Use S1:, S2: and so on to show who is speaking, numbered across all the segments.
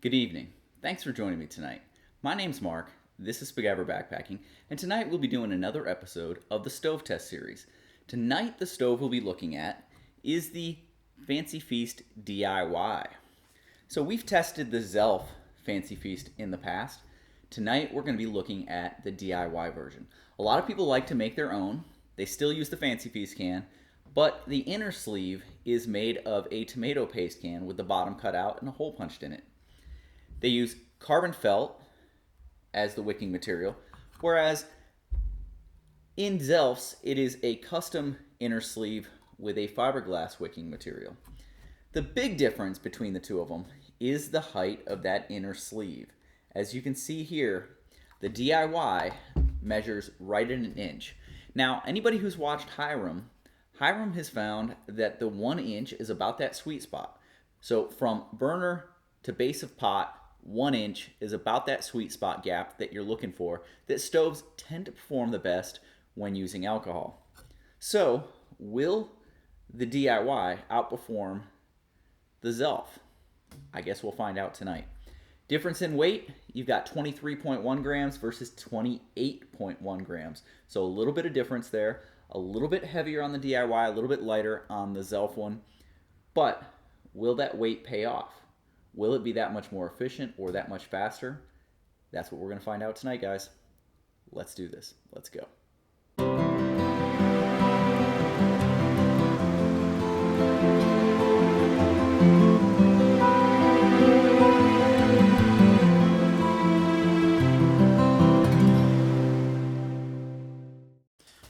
S1: Good evening. Thanks for joining me tonight. My name's Mark, this is Spiguyver Backpacking, and tonight we'll be doing another episode of the Stove Test Series. Tonight the stove we'll be looking at is the Fancy Feast DIY. So we've tested the Zelf Fancy Feast in the past. Tonight we're going to be looking at the DIY version. A lot of people like to make their own. They still use the Fancy Feast can, but the inner sleeve is made of a tomato paste can with the bottom cut out and a hole punched in it. They use carbon felt as the wicking material, whereas in Zelf's it is a custom inner sleeve with a fiberglass wicking material. The big difference between the two of them is the height of that inner sleeve. As you can see here, the DIY measures right at 1 inch. Now, anybody who's watched Hiram has found that the 1 inch is about that sweet spot. So from burner to base of pot, 1 inch is about that sweet spot gap that you're looking for, that stoves tend to perform the best when using alcohol. So, will the DIY outperform the Zelf? I guess we'll find out tonight. Difference in weight, you've got 23.1 grams versus 28.1 grams. So a little bit of difference there. A little bit heavier on the DIY, a little bit lighter on the Zelf one. But will that weight pay off? Will it be that much more efficient or that much faster? That's what we're going to find out tonight, guys. Let's do this. Let's go.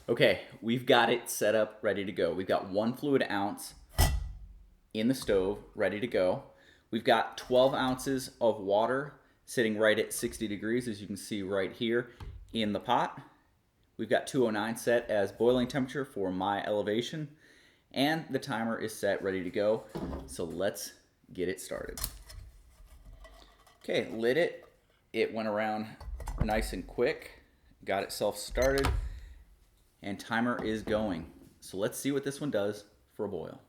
S1: Okay, we've got it set up, ready to go. We've got 1 fluid ounce in the stove, ready to go. We've got 12 ounces of water sitting right at 60 degrees, as you can see right here in the pot. We've got 209 set as boiling temperature for my elevation, and the timer is set, ready to go. So let's get it started. Okay, lit it. It went around nice and quick. Got itself started, and timer is going. So let's see what this one does for a boil.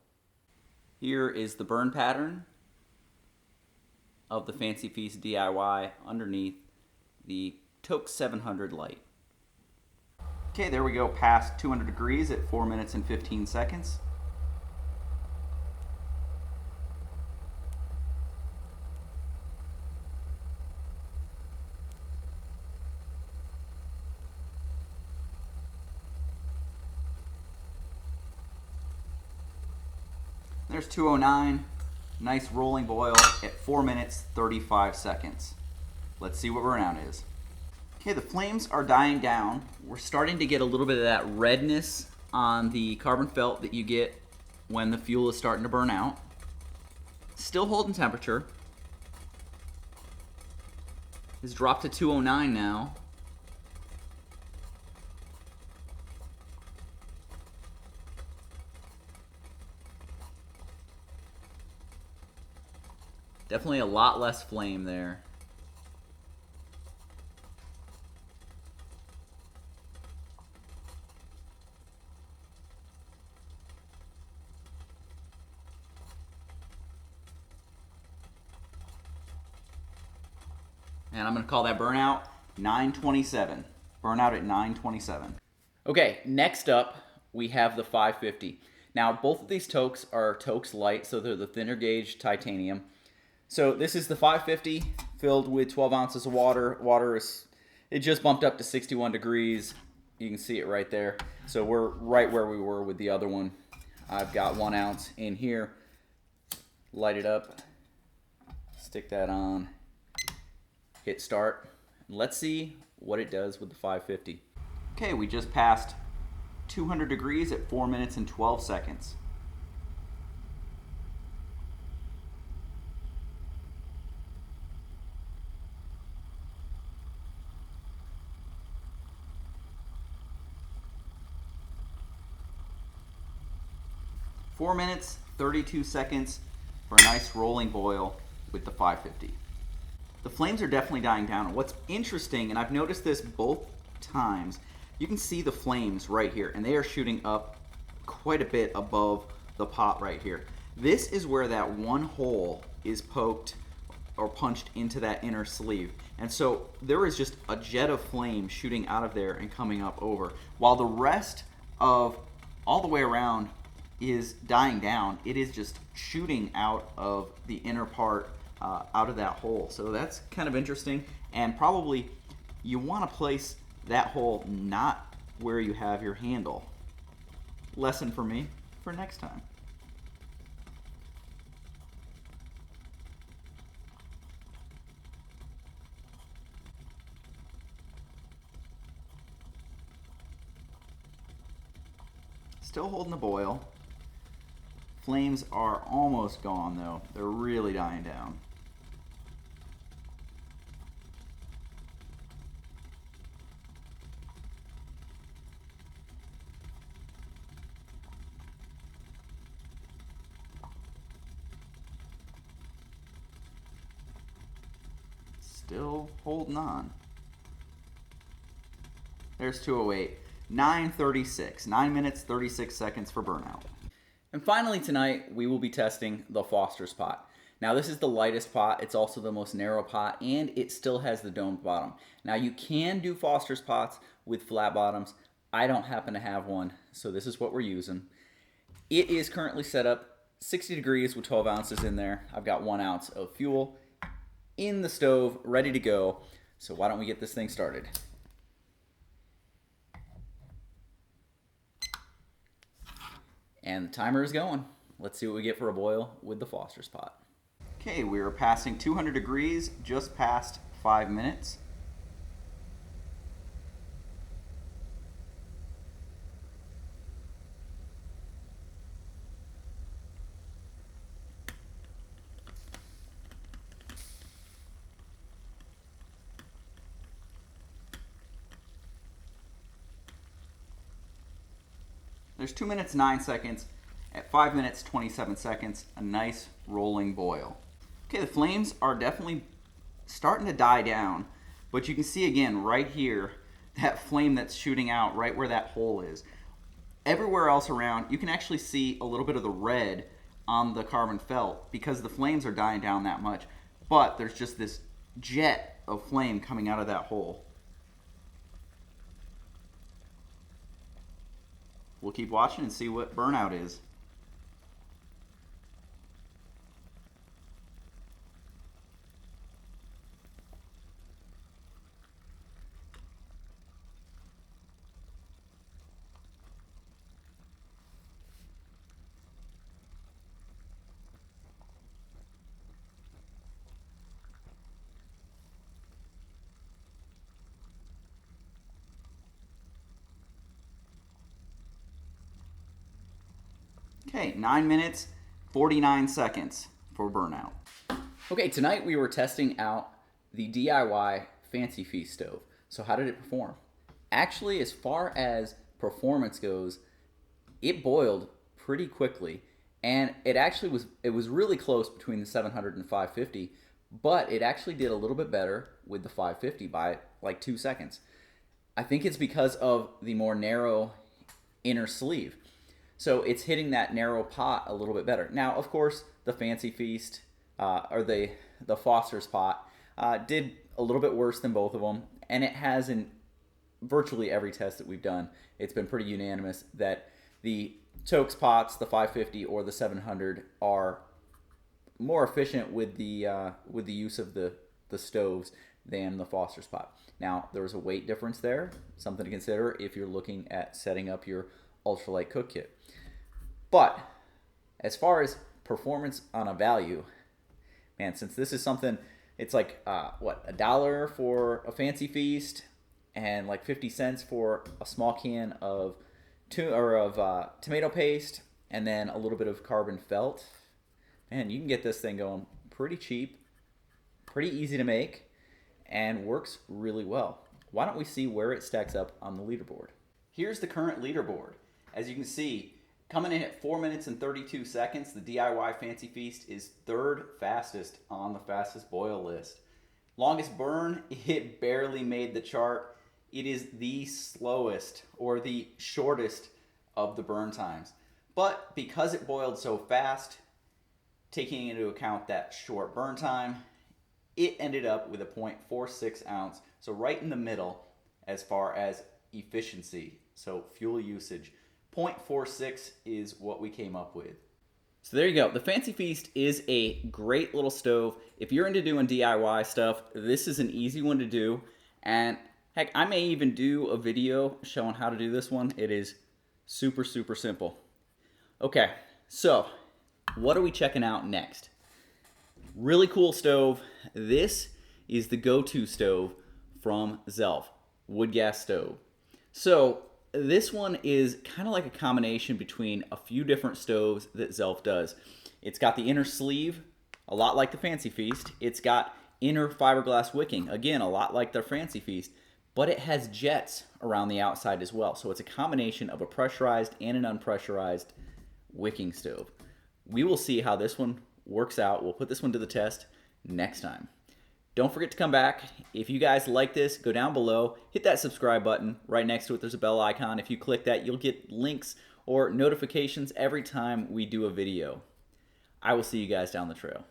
S1: Here is the burn pattern of the Fancy Feast DIY underneath the Toke 700 light. Okay, there we go, past 200 degrees at 4 minutes and 15 seconds. There's 209. Nice rolling boil at 4 minutes, 35 seconds. Let's see what burnout is. Okay, the flames are dying down. We're starting to get a little bit of that redness on the carbon felt that you get when the fuel is starting to burn out. Still holding temperature. It's dropped to 209 now. Definitely a lot less flame there. And I'm going to call that burnout 927. Burnout at 927. Okay, next up we have the 550. Now both of these tokes are Tokes Light, so they're the thinner gauge titanium. So this is the 550 filled with 12 ounces of water. It just bumped up to 61 degrees. You can see it right there. So we're right where we were with the other one. I've got 1 ounce in here. Light it up. Stick that on. Hit start. Let's see what it does with the 550. Okay, we just passed 200 degrees at 4 minutes and 12 seconds. Four minutes, 32 seconds for a nice rolling boil with the 550. The flames are definitely dying down. What's interesting, and I've noticed this both times, you can see the flames right here, and they are shooting up quite a bit above the pot right here. This is where that one hole is poked or punched into that inner sleeve. And so there is just a jet of flame shooting out of there and coming up over. While the rest of all the way around is dying down, it is just shooting out of the inner part, out of that hole. So that's kind of interesting, and probably you want to place that hole not where you have your handle. Lesson for me for next time. Still holding the boil. Flames are almost gone though. They're really dying down. Still holding on. There's 208. 9:36. 9 minutes, 36 seconds for burnout. And finally tonight, we will be testing the Foster's pot. Now this is the lightest pot, it's also the most narrow pot, and it still has the domed bottom. Now you can do Foster's pots with flat bottoms. I don't happen to have one, so this is what we're using. It is currently set up 60 degrees with 12 ounces in there. I've got 1 ounce of fuel in the stove, ready to go. So why don't we get this thing started? And the timer is going. Let's see what we get for a boil with the Foster's pot. Okay, we are passing 200 degrees, just past 5 minutes. There's 2 minutes 9 seconds. At 5 minutes 27 seconds, a nice rolling boil. Okay, the flames are definitely starting to die down, but you can see again right here that flame that's shooting out right where that hole is. Everywhere else around, you can actually see a little bit of the red on the carbon felt because the flames are dying down that much, but there's just this jet of flame coming out of that hole. We'll keep watching and see what burnout is. Okay, 9 minutes, 49 seconds for burnout. Okay, tonight we were testing out the DIY Fancy Feast stove. So how did it perform? Actually, as far as performance goes, it boiled pretty quickly, and it was really close between the 700 and 550, but it actually did a little bit better with the 550 by like 2 seconds. I think it's because of the more narrow inner sleeve. So it's hitting that narrow pot a little bit better. Now, of course, the Fancy Feast or the Foster's pot did a little bit worse than both of them, and it has in virtually every test that we've done. It's been pretty unanimous that the Toaks pots, the 550 or the 700, are more efficient with the use of the stoves than the Foster's pot. Now, there was a weight difference there, something to consider if you're looking at setting up your ultralight cook kit. But as far as performance on a value, man, since this is something, it's like $1 for a Fancy Feast and like 50 cents for a small can of tomato paste and then a little bit of carbon felt. Man, you can get this thing going pretty cheap, pretty easy to make, and works really well. Why don't we see where it stacks up on the leaderboard? Here's the current leaderboard. As you can see, coming in at 4 minutes and 32 seconds, the DIY Fancy Feast is third fastest on the fastest boil list. Longest burn, it barely made the chart. It is the slowest or the shortest of the burn times. But because it boiled so fast, taking into account that short burn time, it ended up with a 0.46 ounce, so right in the middle as far as efficiency, so fuel usage. 0.46 is what we came up with. So there you go. The Fancy Feast is a great little stove. If you're into doing DIY stuff, this is an easy one to do. And heck, I may even do a video showing how to do this one. It is super, super simple. Okay, so what are we checking out next? Really cool stove. This is the go-to stove from Zelf, wood gas stove. So this one is kind of like a combination between a few different stoves that Zelf does. It's got the inner sleeve, a lot like the Fancy Feast. It's got inner fiberglass wicking, again, a lot like their Fancy Feast, but it has jets around the outside as well. So it's a combination of a pressurized and an unpressurized wicking stove. We will see how this one works out. We'll put this one to the test next time. Don't forget to come back. If you guys like this, go down below, hit that subscribe button. Right next to it, there's a bell icon. If you click that, you'll get links or notifications every time we do a video. I will see you guys down the trail.